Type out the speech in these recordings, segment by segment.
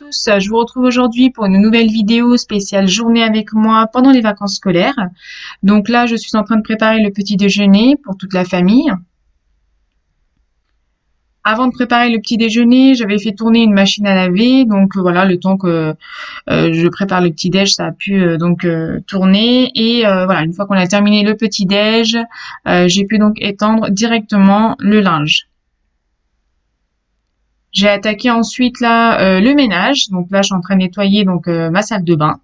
tous, je vous retrouve aujourd'hui pour une nouvelle vidéo spéciale journée avec moi pendant les vacances scolaires. Donc là, je suis en train de préparer le petit déjeuner pour toute la famille. Avant de préparer le petit déjeuner, j'avais fait tourner une machine à laver, donc voilà, le temps que je prépare le petit déj, ça a pu tourner. Et voilà, une fois qu'on a terminé le petit déj, j'ai pu donc étendre directement le linge. J'ai attaqué ensuite là le ménage. Donc là, je suis en train de nettoyer ma salle de bain.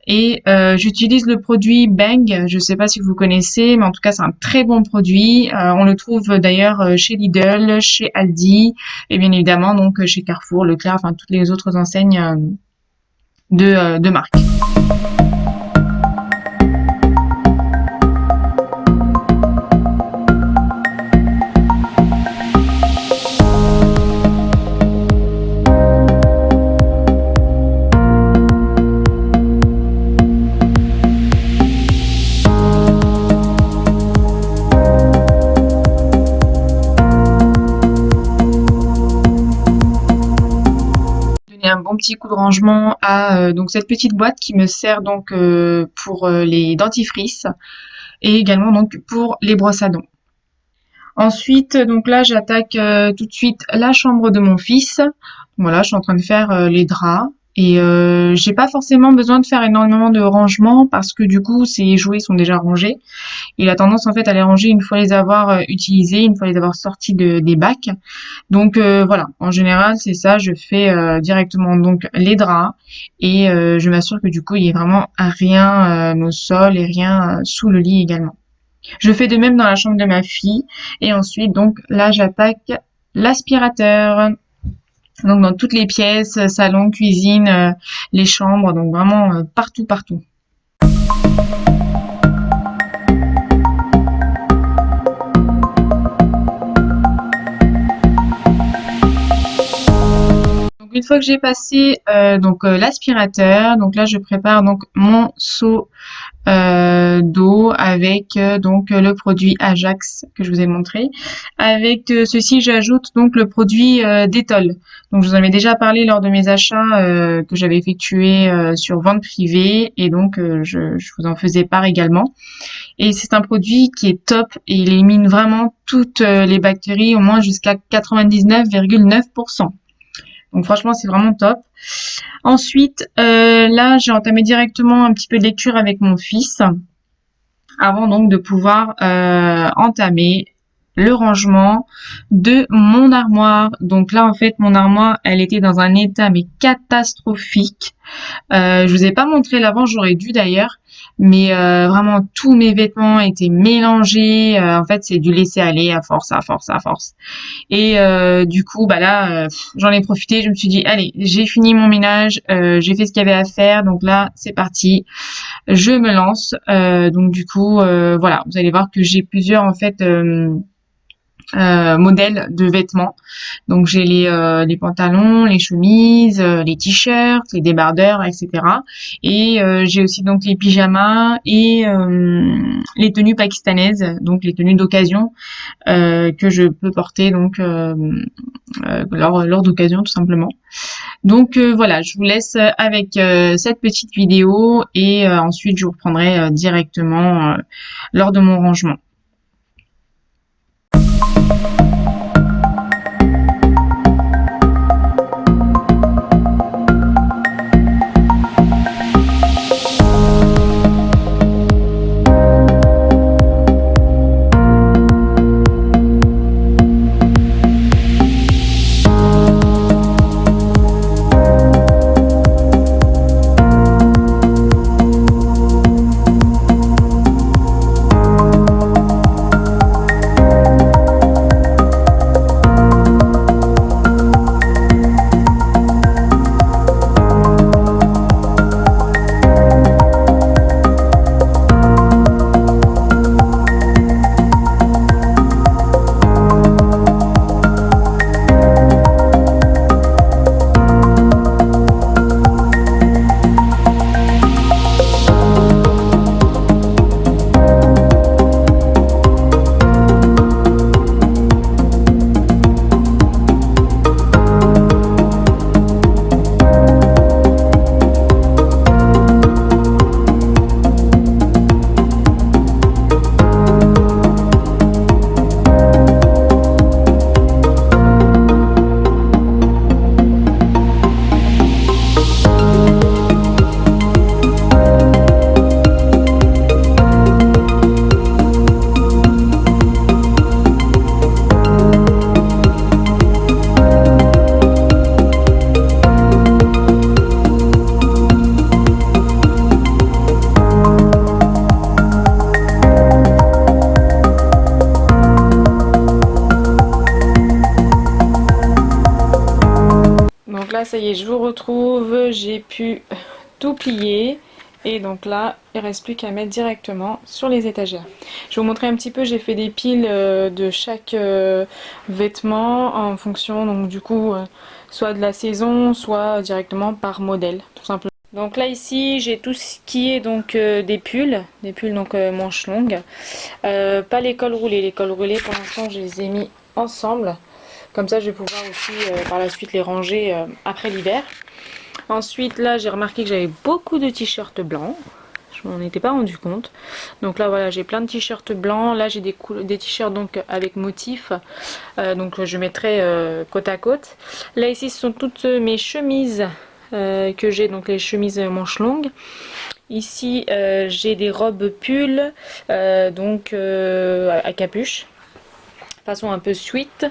Et j'utilise le produit Bang. Je ne sais pas si vous connaissez, mais en tout cas, c'est un très bon produit. On le trouve d'ailleurs chez Lidl, chez Aldi et bien évidemment donc chez Carrefour, Leclerc, enfin toutes les autres enseignes de marque. Un bon petit coup de rangement à donc cette petite boîte qui me sert donc pour les dentifrices et également donc pour les brosses à dents. Ensuite, donc là, j'attaque tout de suite la chambre de mon fils. Voilà, je suis en train de faire les draps et j'ai pas forcément besoin de faire énormément de rangement parce que du coup, ses jouets sont déjà rangés. Il a tendance en fait à les ranger une fois les avoir utilisés, une fois les avoir sortis des bacs. Donc voilà, en général, c'est ça, je fais directement donc les draps et je m'assure que du coup, il y ait vraiment rien au sol et rien sous le lit également. Je fais de même dans la chambre de ma fille et ensuite donc là, j'attaque l'aspirateur. Donc dans toutes les pièces, salon, cuisine, les chambres, donc vraiment partout. Une fois que j'ai passé l'aspirateur, donc là je prépare donc mon seau d'eau avec le produit Ajax que je vous ai montré. Avec ceci, j'ajoute donc le produit Dettol. Donc je vous en avais déjà parlé lors de mes achats que j'avais effectués sur vente privée et donc je vous en faisais part également. Et c'est un produit qui est top et il élimine vraiment toutes les bactéries, au moins jusqu'à 99,9%. Donc franchement, c'est vraiment top. Ensuite, là, j'ai entamé directement un petit peu de lecture avec mon fils avant donc de pouvoir entamer le rangement de mon armoire. Donc là, en fait, mon armoire, elle était dans un état mais catastrophique. Je vous ai pas montré l'avant, j'aurais dû d'ailleurs, mais vraiment tous mes vêtements étaient mélangés. En fait, c'est du laisser aller à force. Et du coup, bah là, j'en ai profité. Je me suis dit, allez, j'ai fini mon ménage, j'ai fait ce qu'il y avait à faire. Donc là, c'est parti, je me lance. Donc du coup, voilà, vous allez voir que j'ai plusieurs en fait modèles de vêtements. Donc j'ai les pantalons, les chemises, les t-shirts, les débardeurs, etc. Et j'ai aussi donc les pyjamas et les tenues pakistanaises, donc les tenues d'occasion que je peux porter donc lors d'occasion tout simplement. Donc voilà, je vous laisse avec cette petite vidéo et ensuite je vous reprendrai directement lors de mon rangement. là ça y est, je vous retrouve, j'ai pu tout plier. Et donc là, il ne reste plus qu'à mettre directement sur les étagères. Je vais vous montrer un petit peu, j'ai fait des piles de chaque vêtement en fonction, donc du coup, soit de la saison, soit directement par modèle, tout simplement. Donc là ici, j'ai tout ce qui est donc des pulls donc manches longues. Pas les cols roulés, pour l'instant je les ai mis ensemble. Comme ça je vais pouvoir aussi par la suite les ranger après l'hiver. Ensuite là j'ai remarqué que j'avais beaucoup de t-shirts blancs. Je m'en étais pas rendu compte. Donc là voilà, j'ai plein de t-shirts blancs. Là j'ai des t-shirts donc avec motifs. Donc je mettrai côte à côte. Là ici ce sont toutes mes chemises que j'ai, donc les chemises manches longues. Ici j'ai des robes pulls donc à capuche, façon un peu sweat.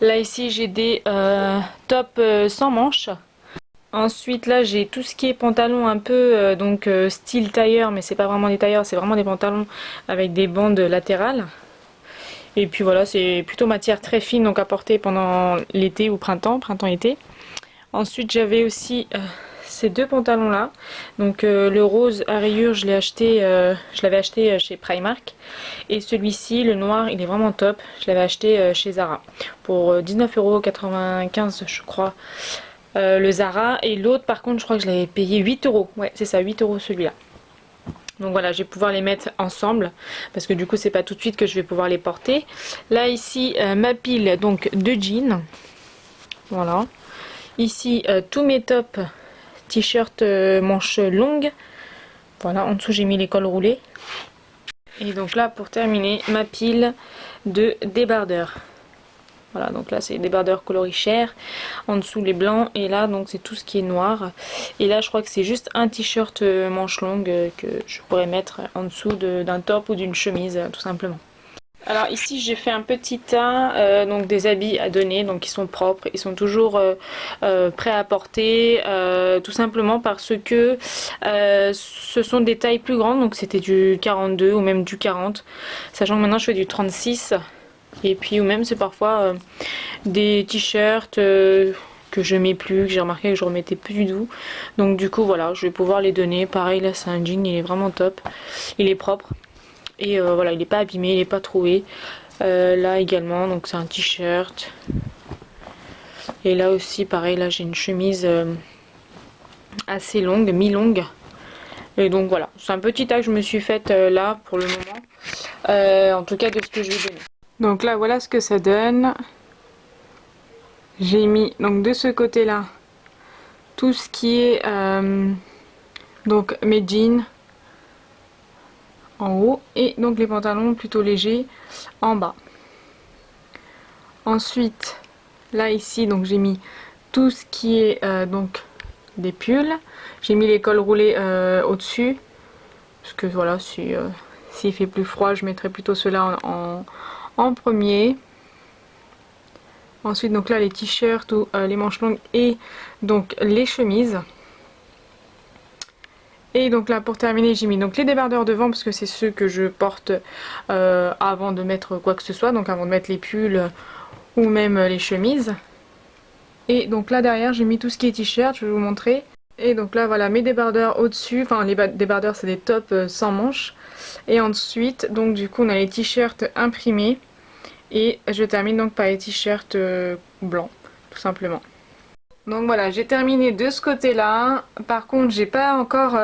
Là ici j'ai des tops sans manches. Ensuite là j'ai tout ce qui est pantalon un peu donc style tailleur, mais c'est pas vraiment des tailleurs, c'est vraiment des pantalons avec des bandes latérales. Et puis voilà, c'est plutôt matière très fine, donc à porter pendant l'été ou printemps-été. Ensuite j'avais aussi ces deux pantalons là, donc le rose à rayures je l'avais acheté chez Primark, et celui-ci le noir il est vraiment top, je l'avais acheté chez Zara pour 19,95 € je crois, le Zara. Et l'autre par contre je crois que je l'avais payé 8 €, ouais c'est ça, 8 € celui-là. Donc voilà, je vais pouvoir les mettre ensemble parce que du coup c'est pas tout de suite que je vais pouvoir les porter. Là ici ma pile donc de jeans, voilà. Ici tous mes tops t-shirt manches longues, voilà, en dessous j'ai mis les cols roulés. Et donc là pour terminer ma pile de débardeurs, voilà, donc là c'est des débardeurs coloris chair, en dessous les blancs, et là donc c'est tout ce qui est noir. Et là je crois que c'est juste un t-shirt manches longues que je pourrais mettre en dessous d'un top ou d'une chemise tout simplement. Alors ici j'ai fait un petit tas donc des habits à donner, donc ils sont propres, ils sont toujours prêts à porter, tout simplement parce que ce sont des tailles plus grandes, donc c'était du 42 ou même du 40, sachant que maintenant je fais du 36, et puis ou même c'est parfois des t-shirts que je mets plus, que j'ai remarqué que je remettais plus du tout, donc du coup voilà, je vais pouvoir les donner. Pareil là c'est un jean, il est vraiment top, il est propre. Et voilà, il n'est pas abîmé, il n'est pas troué. Là également, donc c'est un t-shirt. Et là aussi, pareil, là j'ai une chemise assez longue, mi-longue. Et donc voilà, c'est un petit tas que je me suis faite là pour le moment. En tout cas de ce que je vais donner. Donc là, voilà ce que ça donne. J'ai mis donc de ce côté-là tout ce qui est donc mes jeans en haut, et donc les pantalons plutôt légers en bas. Ensuite là ici donc j'ai mis tout ce qui est donc des pulls, j'ai mis les cols roulés au dessus parce que voilà, s'il fait plus froid je mettrai plutôt cela en premier. Ensuite donc là les t-shirts ou les manches longues et donc les chemises. Et donc là pour terminer j'ai mis donc les débardeurs devant parce que c'est ceux que je porte avant de mettre quoi que ce soit, donc avant de mettre les pulls ou même les chemises. Et donc là derrière j'ai mis tout ce qui est t-shirt, je vais vous montrer. Et donc là voilà mes débardeurs au dessus, enfin les débardeurs c'est des tops sans manches. Et ensuite donc du coup on a les t-shirts imprimés. Et je termine donc par les t-shirts blancs tout simplement. Donc voilà, j'ai terminé de ce côté-là. Par contre, j'ai pas encore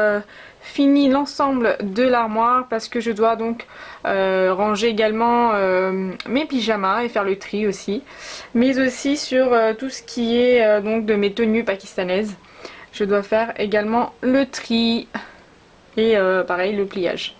fini l'ensemble de l'armoire parce que je dois donc ranger également mes pyjamas et faire le tri aussi. Mais aussi sur tout ce qui est donc de mes tenues pakistanaises. Je dois faire également le tri et pareil le pliage.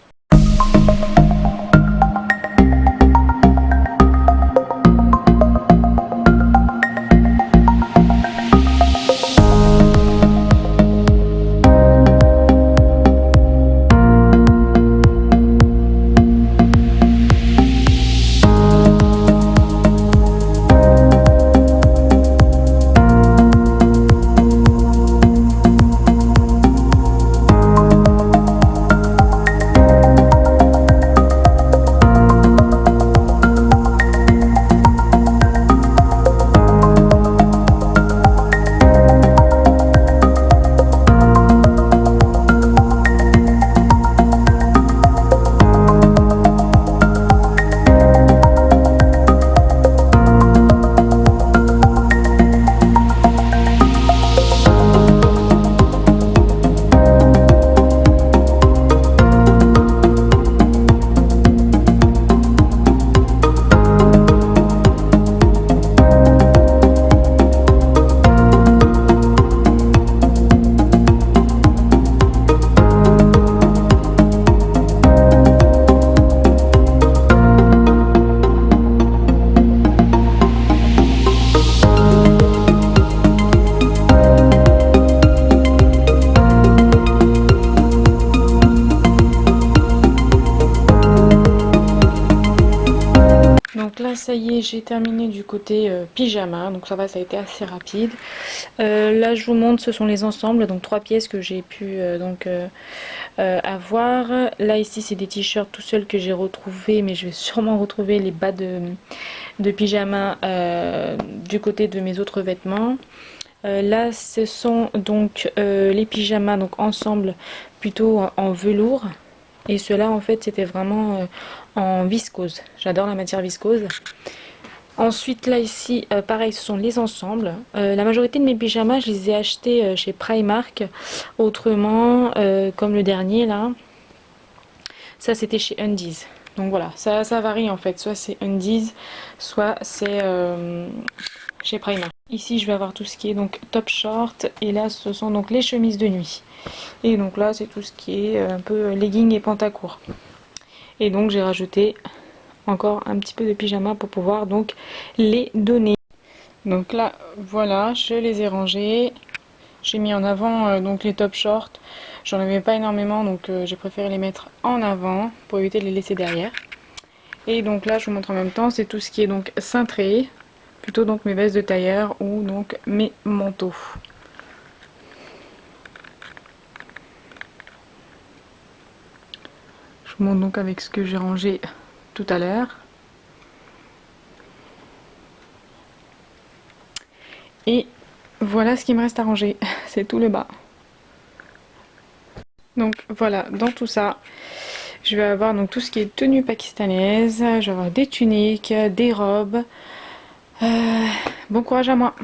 ça y est, j'ai terminé du côté pyjama, donc ça va, ça a été assez rapide. Là je vous montre, ce sont les ensembles, donc 3 pièces que j'ai pu avoir. Là ici c'est des t-shirts tout seuls que j'ai retrouvés, mais je vais sûrement retrouver les bas de pyjama du côté de mes autres vêtements. Là ce sont donc les pyjamas donc ensemble plutôt en velours, et ceux-là en fait c'était vraiment en viscose. J'adore la matière viscose. Ensuite là ici pareil, ce sont les ensembles. La majorité de mes pyjamas je les ai achetés chez Primark. Autrement comme le dernier là, ça c'était chez Undies. Donc voilà, ça varie en fait, soit c'est Undies, soit c'est chez Primark. Ici je vais avoir tout ce qui est donc top short, et là ce sont donc les chemises de nuit. Et donc là c'est tout ce qui est un peu legging et pantacourt. Et donc j'ai rajouté encore un petit peu de pyjama pour pouvoir donc les donner. Donc là voilà, je les ai rangés. J'ai mis en avant donc les top shorts. J'en avais pas énormément, donc j'ai préféré les mettre en avant pour éviter de les laisser derrière. Et donc là je vous montre en même temps, c'est tout ce qui est donc cintré, plutôt donc mes vestes de tailleur ou donc mes manteaux. Je vous montre donc avec ce que j'ai rangé tout à l'heure. Et voilà ce qui me reste à ranger, c'est tout le bas. Donc voilà, dans tout ça, je vais avoir donc tout ce qui est tenue pakistanaise, je vais avoir des tuniques, des robes. Bon courage à moi!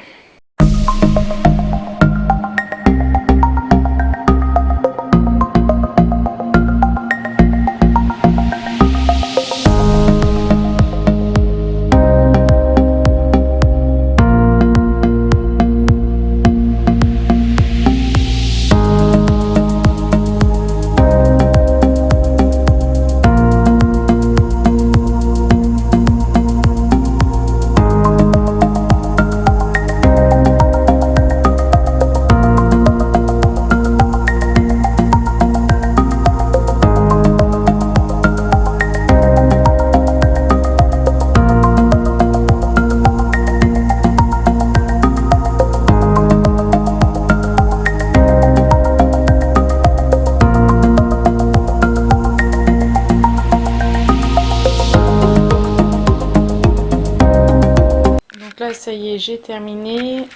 Là ça y est, j'ai terminé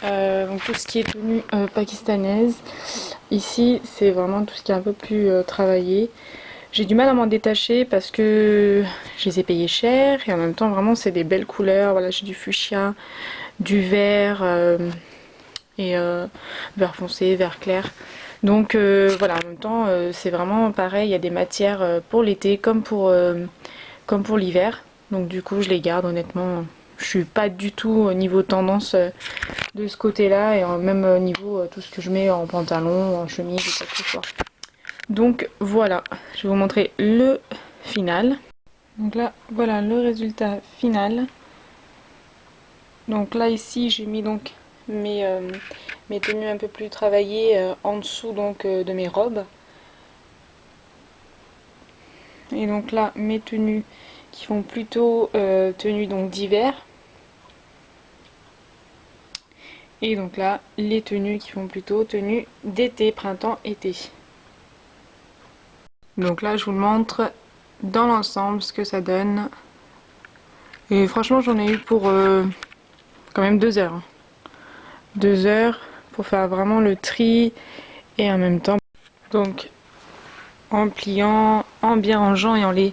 donc tout ce qui est tenue pakistanaise. Ici c'est vraiment tout ce qui est un peu plus travaillé. J'ai du mal à m'en détacher parce que je les ai payés cher, et en même temps vraiment c'est des belles couleurs. Voilà, j'ai du fuchsia, du vert et vert foncé, vert clair. Donc voilà, en même temps c'est vraiment pareil, il y a des matières pour l'été comme pour l'hiver. Donc du coup je les garde honnêtement. Je suis pas du tout au niveau tendance de ce côté-là, et même au niveau tout ce que je mets en pantalon, en chemise et quoi que ce soit. Donc voilà, je vais vous montrer le final. Donc là, voilà le résultat final. Donc là ici j'ai mis donc mes tenues un peu plus travaillées en dessous donc de mes robes. Et donc là mes tenues qui font plutôt tenues donc d'hiver. Et donc là les tenues qui font plutôt tenues d'été, printemps-été. Donc là je vous le montre dans l'ensemble ce que ça donne. Et franchement j'en ai eu pour quand même 2 heures. 2 heures pour faire vraiment le tri, et en même temps donc en pliant, en bien rangeant et en les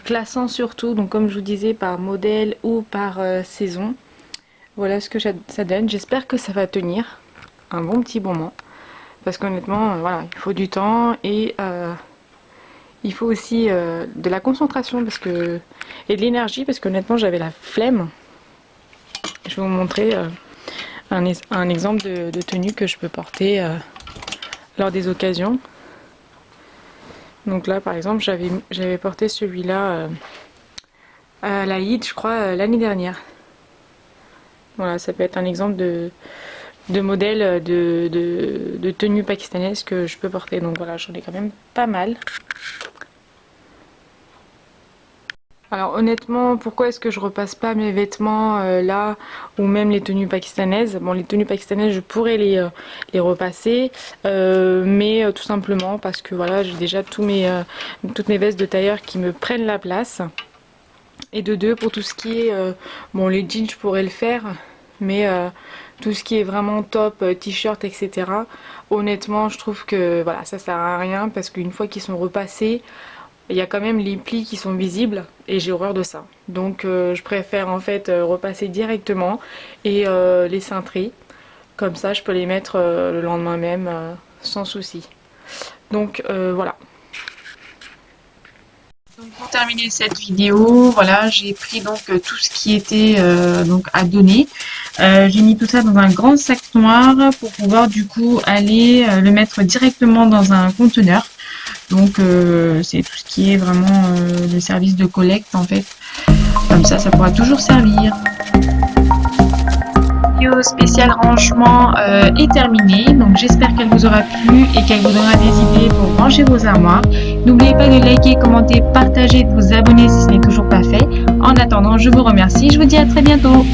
classant surtout, donc comme je vous disais par modèle ou par saison. Voilà ce que ça donne. J'espère que ça va tenir un bon petit moment, parce qu'honnêtement voilà, il faut du temps, et il faut aussi de la concentration et de l'énergie, parce qu'honnêtement j'avais la flemme. Je vais vous montrer un exemple de tenue que je peux porter lors des occasions. Donc là par exemple j'avais porté celui-là à l'Aïd, je crois, l'année dernière. Voilà, ça peut être un exemple de modèle de tenue pakistanaise que je peux porter. Donc voilà, j'en ai quand même pas mal. Alors honnêtement, pourquoi est-ce que je repasse pas mes vêtements là ou même les tenues pakistanaises? Bon, les tenues pakistanaises, je pourrais les repasser, mais tout simplement parce que voilà, j'ai déjà toutes mes vestes de tailleur qui me prennent la place. Et de deux, pour tout ce qui est, bon, les jeans, je pourrais le faire, mais tout ce qui est vraiment top, t-shirt, etc. Honnêtement, je trouve que voilà, ça sert à rien parce qu'une fois qu'ils sont repassés, il y a quand même les plis qui sont visibles et j'ai horreur de ça. Donc je préfère en fait repasser directement et les cintrer. Comme ça, je peux les mettre le lendemain même sans souci. Donc voilà. Donc pour terminer cette vidéo, voilà, j'ai pris donc tout ce qui était donc à donner. J'ai mis tout ça dans un grand sac noir pour pouvoir du coup aller le mettre directement dans un conteneur. Donc c'est tout ce qui est vraiment le service de collecte en fait. Comme ça pourra toujours servir. La vidéo spéciale rangement est terminée. Donc j'espère qu'elle vous aura plu et qu'elle vous donnera des idées pour ranger vos armoires. N'oubliez pas de liker, commenter, partager, de vous abonner si ce n'est toujours pas fait. En attendant, je vous remercie. Je vous dis à très bientôt.